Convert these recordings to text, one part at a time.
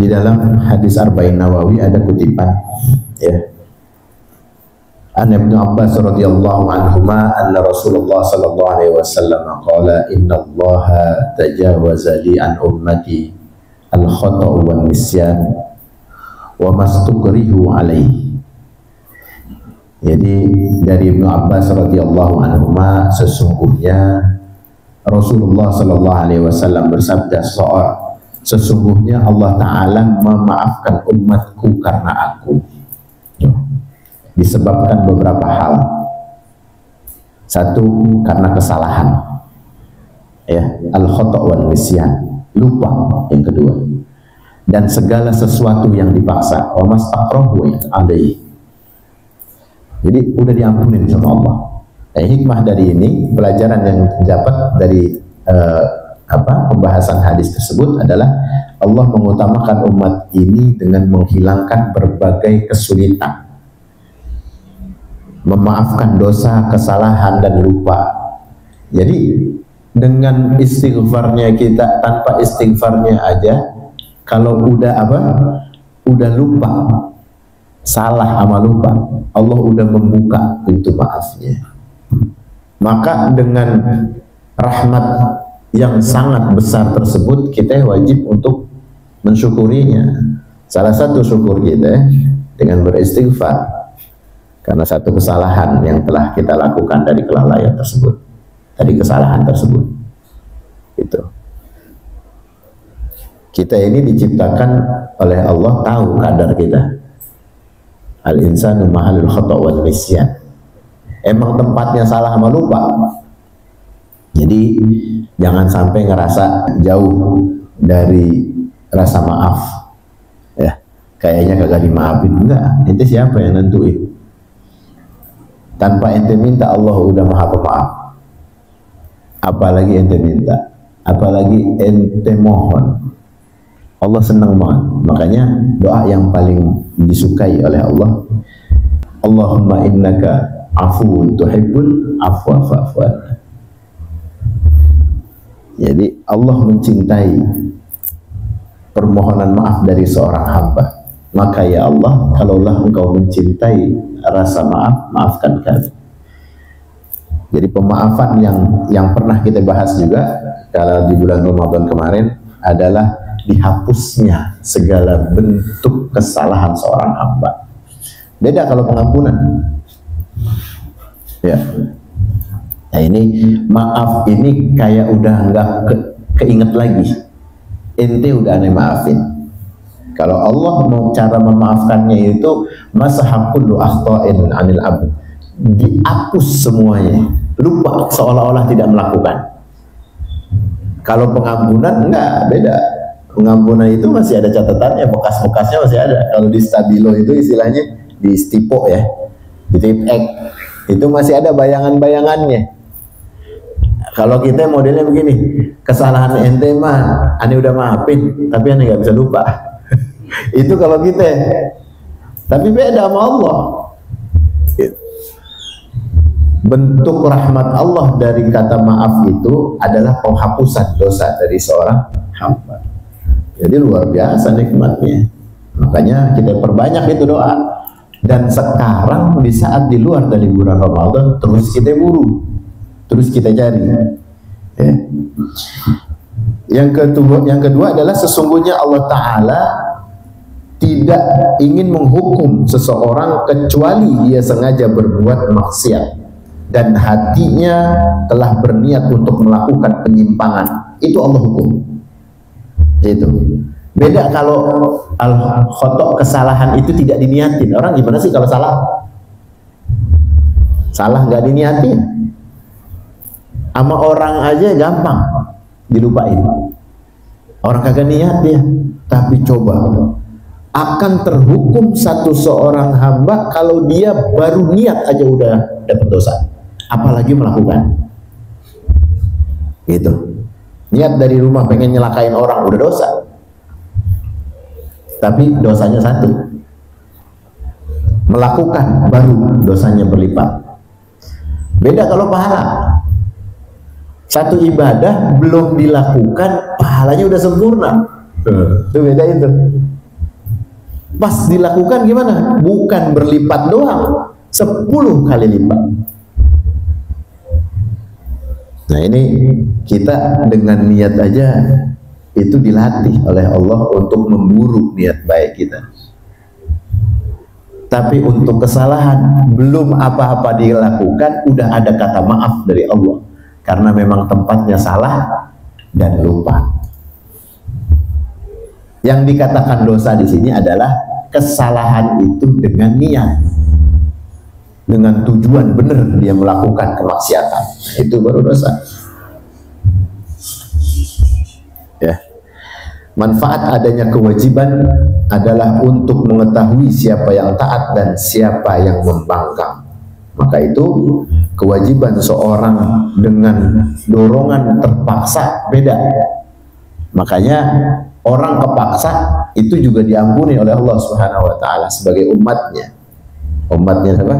di dalam hadis Arba'in Nawawi ada kutipan, ya. An Ibnu Abbas radhiyallahu anhuma anna Rasulullah sallallahu alaihi wasallam qala innallaha tajawaza li an ummati al-khata'u wan nisyan wa mastukrihu alaihi. Jadi dari Ibnu Abbas radhiyallahu anhuma, sesungguhnya Rasulullah sallallahu alaihi wasallam bersabda, sesungguhnya Allah Ta'ala memaafkan umatku karena aku, disebabkan beberapa hal. Satu, karena kesalahan, ya, al-khata' wan nisyan, lupa. Yang kedua, dan segala sesuatu yang dipaksa, wa mastaqrahu alaihi. Jadi udah diampunin sama Allah. Hikmah dari ini, pelajaran yang dapat dari pembahasan hadis tersebut adalah Allah mengutamakan umat ini dengan menghilangkan berbagai kesulitan, memaafkan dosa, kesalahan, dan lupa. Jadi dengan istighfarnya kita, tanpa istighfarnya aja, kalau udah udah lupa, salah sama lupa, Allah udah membuka pintu maafnya. Maka dengan rahmat yang sangat besar tersebut, kita wajib untuk mensyukurinya. Salah satu syukur kita dengan beristighfar karena satu kesalahan yang telah kita lakukan dari kelalaian tersebut, dari kesalahan tersebut. Itu. Kita ini diciptakan oleh Allah tahu kadar kita. Al-insanu mahalul khata' wal nisyan. Emang tempatnya salah sama lupa. Jadi jangan sampai ngerasa jauh dari rasa maaf, ya, kayaknya kagak dimaafin. Enggak, ente siapa yang nentuin? Tanpa ente minta, Allah udah maha pemaaf. Apalagi ente minta, apalagi ente mohon, Allah senang banget. Makanya doa yang paling disukai oleh Allah, Allahumma innaka afuwun tuhibbul afwa fa'fu anna. Jadi Allah mencintai permohonan maaf dari seorang hamba. Maka ya Allah, kalaulah engkau mencintai rasa maaf, maafkan kami. Jadi pemaafan yang pernah kita bahas juga kalau di bulan Ramadan kemarin adalah dihapusnya segala bentuk kesalahan seorang hamba. Beda kalau pengampunan. Ya. Nah ini maaf ini kayak udah nggak keinget lagi. Ente udah aneh maafin. Kalau Allah mau cara memaafkannya itu masahakul akhta'in anil abd, dihapus semuanya, lupa, seolah-olah tidak melakukan. Kalau pengampunan enggak, beda. Pengampunan itu masih ada catatannya, bekas-bekasnya masih ada. Kalau di stabilo itu istilahnya di stipo ya, di tip X itu masih ada bayangan-bayangannya. Kalau kita modelnya begini, kesalahan ente mah ane udah maafin, tapi ane nggak bisa lupa. Itu kalau kita. Tapi beda sama Allah. Bentuk rahmat Allah dari kata maaf itu adalah penghapusan dosa dari seorang hamba. Jadi luar biasa nikmatnya. Makanya kita perbanyak itu doa. Dan sekarang di saat di luar dari bulan Ramadan terus kita buru, terus kita cari. Ya. Yang kedua adalah sesungguhnya Allah Ta'ala tidak ingin menghukum seseorang kecuali dia sengaja berbuat maksiat dan hatinya telah berniat untuk melakukan penyimpangan. Itu Allah hukum. Itu. Beda kalau al-khata' kesalahan itu tidak diniatin. Orang gimana sih kalau salah? Salah nggak diniatin. Sama orang aja gampang dilupain. Orang kagak niat dia. Tapi coba akan terhukum seorang hamba kalau dia baru niat aja udah dapat dosa. Apalagi melakukan. Gitu. Niat dari rumah pengen nyelakain orang udah dosa. Tapi dosanya satu. Melakukan baru dosanya berlipat. Beda kalau pahala. Satu ibadah belum dilakukan, pahalanya udah sempurna. Itu beda itu. Pas dilakukan gimana? Bukan berlipat doang, 10 kali lipat. Nah ini kita dengan niat aja itu dilatih oleh Allah untuk memburu niat baik kita. Tapi untuk kesalahan belum apa-apa dilakukan udah ada kata maaf dari Allah karena memang tempatnya salah dan lupa. Yang dikatakan dosa di sini adalah kesalahan itu dengan niat, dengan tujuan benar dia melakukan kemaksiatan, itu baru dosa. Ya. Manfaat adanya kewajiban adalah untuk mengetahui siapa yang taat dan siapa yang membangkang. Maka itu kewajiban seorang dengan dorongan terpaksa beda. Makanya orang kepaksa itu juga diampuni oleh Allah Subhanahu wa taala sebagai umatnya. Umatnya siapa?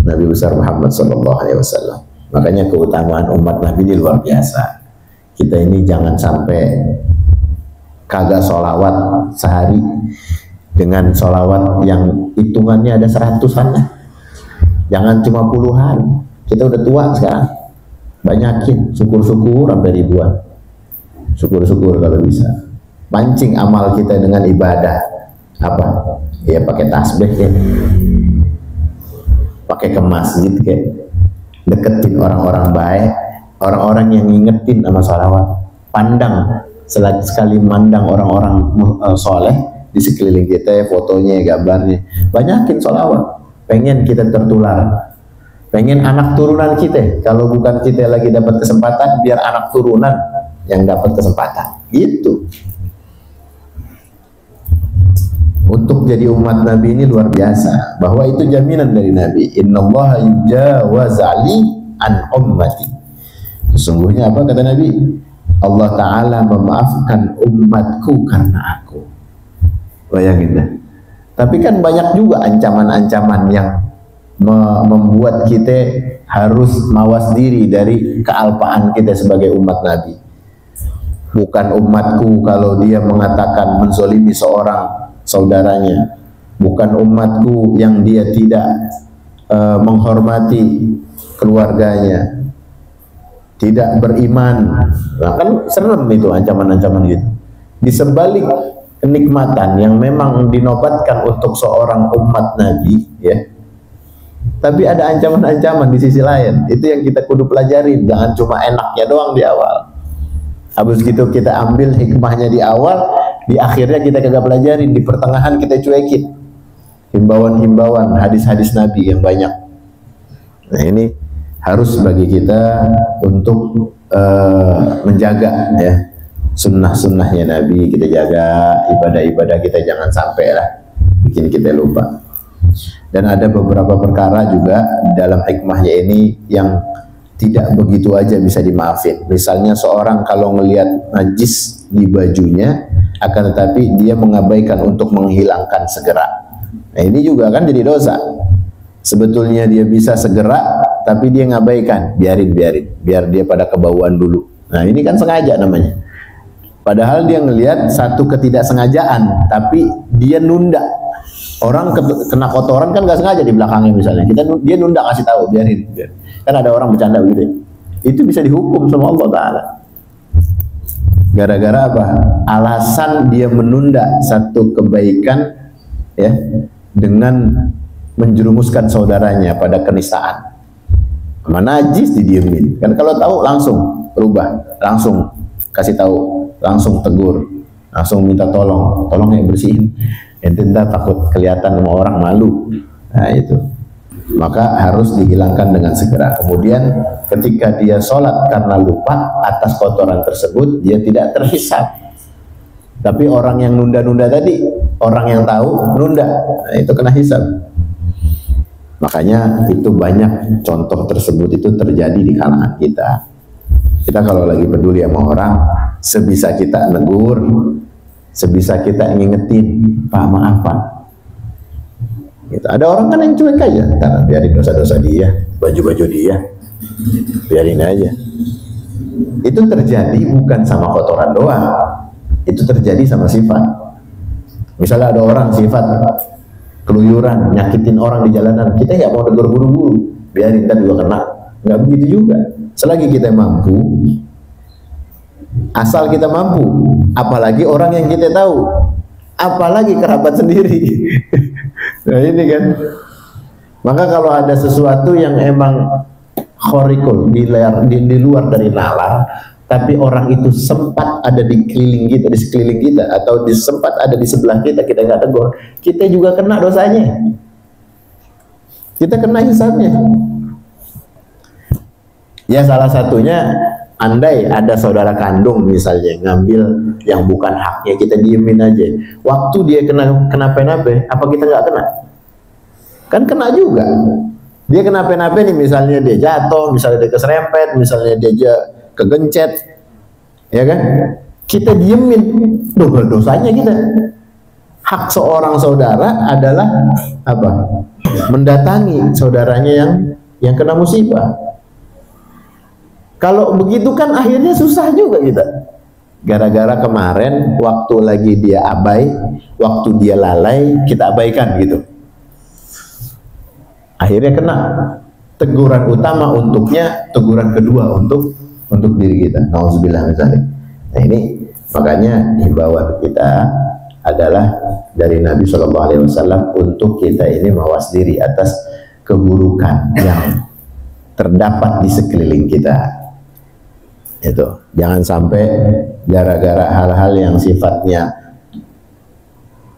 Nabi besar Muhammad sallallahu alaihi wasallam. Makanya keutamaan umat Nabi ini luar biasa. Kita ini jangan sampai kagak sholawat sehari dengan sholawat yang hitungannya ada 100-an. Jangan cuma puluhan. Kita udah tua sekarang, banyakin, syukur-syukur sampai ribuan. Syukur-syukur kalau bisa. Pancing amal kita dengan ibadah apa? Ya pakai tasbih ya, pakai ke masjid kayak, deketin orang-orang baik, orang-orang yang ngingetin sama sholawat. Pandang sekali mandang orang-orang soleh di sekeliling kita, fotonya, gambarnya, banyakin sholawat. Pengen kita tertular, pengen anak turunan kita, kalau bukan kita lagi dapat kesempatan, biar anak turunan yang dapat kesempatan. Gitu. Untuk jadi umat Nabi ini luar biasa, bahwa itu jaminan dari Nabi. Innallaha yujawazali an ummati. Sesungguhnya apa kata Nabi? Allah Ta'ala memaafkan umatku karena aku. Bayangin dah. Tapi kan banyak juga ancaman-ancaman yang membuat kita harus mawas diri dari kealpaan kita sebagai umat Nabi. Bukan umatku kalau dia mengatakan menzolimi seorang saudaranya. Bukan umatku yang dia tidak menghormati keluarganya, tidak beriman. Nah, kan serem itu ancaman-ancaman gitu. Di sebalik kenikmatan yang memang dinobatkan untuk seorang umat Nabi, ya, tapi ada ancaman-ancaman di sisi lain. Itu yang kita kudu pelajari. Jangan cuma enaknya doang di awal, habis gitu kita ambil hikmahnya di awal, di akhirnya kita kagak pelajarin, di pertengahan kita cuekin himbauan-himbauan hadis-hadis Nabi yang banyak. Nah ini harus bagi kita untuk menjaga ya sunnah-sunnahnya Nabi, kita jaga ibadah-ibadah kita, jangan sampai lah bikin kita lupa. Dan ada beberapa perkara juga dalam hikmahnya ini yang tidak begitu aja bisa dimaafin. Misalnya seorang kalau ngelihat najis di bajunya, akan tetapi dia mengabaikan untuk menghilangkan segera. Nah ini juga kan jadi dosa. Sebetulnya dia bisa segera, tapi dia ngabaikan, biarin, biar dia pada kebauan dulu. Nah ini kan sengaja namanya. Padahal dia ngelihat satu ketidaksengajaan, tapi dia nunda. Orang kena kotoran kan gak sengaja di belakangnya misalnya. Dia nunda kasih tahu, biarin. Kan ada orang bercanda begitu. Itu bisa dihukum sama Allah Ta'ala. Gara-gara apa? Alasan dia menunda satu kebaikan ya dengan menjerumuskan saudaranya pada kenistaan. Mana najis didiemin. Kan kalau tahu langsung rubah, langsung kasih tahu, langsung tegur, langsung minta tolong yang bersihin. Ente takut kelihatan sama orang, malu. Nah itu. Maka harus dihilangkan dengan segera. Kemudian ketika dia sholat karena lupa atas kotoran tersebut, dia tidak terhisab. Tapi orang yang nunda-nunda tadi, orang yang tahu nunda, nah itu kena hisab. Makanya itu banyak contoh tersebut itu terjadi di kalangan kita. Kita kalau lagi peduli sama orang, sebisa kita negur, sebisa kita ngingetin, Pak maaf Pak. Gitu. Ada orang kan yang cuek aja, karena biarin dosa-dosa dia, baju-baju dia, biarin aja. Itu terjadi bukan sama kotoran doang, itu terjadi sama sifat. Misalnya ada orang sifat keluyuran, nyakitin orang di jalanan, kita nggak mau tegur buru-buru, biarin kita juga kena. Nggak begitu juga. Selagi kita mampu, asal kita mampu, apalagi orang yang kita tahu, apalagi kerabat sendiri. Nah ini kan, maka kalau ada sesuatu yang emang khorikul, di luar dari nalar, tapi orang itu sempat ada di keliling kita, di sekeliling kita, atau sempat ada di sebelah kita, kita nggak tegur, kita juga kena dosanya, kita kena hisabnya. Ya salah satunya, andai ada saudara kandung misalnya ngambil yang bukan haknya, kita diemin aja. Waktu dia kenapa-napa, apa kita nggak kena? Kan kena juga. Dia kenapa-napa nih, misalnya dia jatuh, misalnya dia keserempet, misalnya dia kegencet, ya kan? Kita diemin, dosanya kita. Hak seorang saudara adalah apa? Mendatangi saudaranya yang kena musibah. Kalau begitu kan akhirnya susah juga kita. Gara-gara kemarin waktu lagi dia abai, waktu dia lalai, kita abaikan gitu. Akhirnya kena teguran utama untuknya, teguran kedua untuk diri kita. Nauzubillah misalnya. Nah ini makanya himbauan kita adalah dari Nabi SAW untuk kita ini mawas diri atas keburukan yang terdapat di sekeliling kita. Itu jangan sampai gara-gara hal-hal yang sifatnya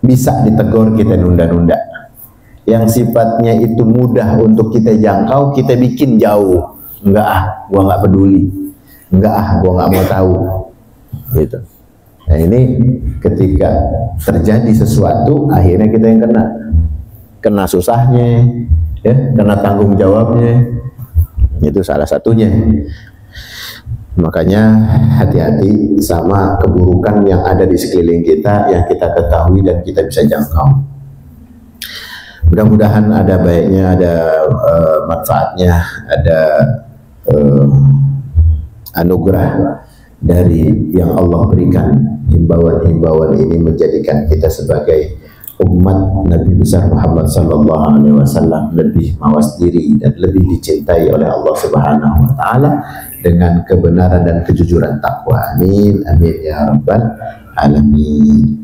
bisa ditegur kita nunda-nunda. Yang sifatnya itu mudah untuk kita jangkau, kita bikin jauh. Enggak gua nggak peduli. Enggak gua nggak mau tahu. Gitu. Nah ini ketika terjadi sesuatu, akhirnya kita yang kena susahnya, ya, kena tanggung jawabnya. Itu salah satunya. Makanya hati-hati sama keburukan yang ada di sekeliling kita, yang kita ketahui dan kita bisa jangkau. Mudah-mudahan ada baiknya, ada manfaatnya, ada anugerah dari yang Allah berikan. Himbauan-himbauan ini menjadikan kita sebagai umat Nabi besar Muhammad SAW lebih mawas diri dan lebih dicintai oleh Allah Subhanahu wa Ta'ala dengan kebenaran dan kejujuran takwa. Amin, amin ya rabbal alamin.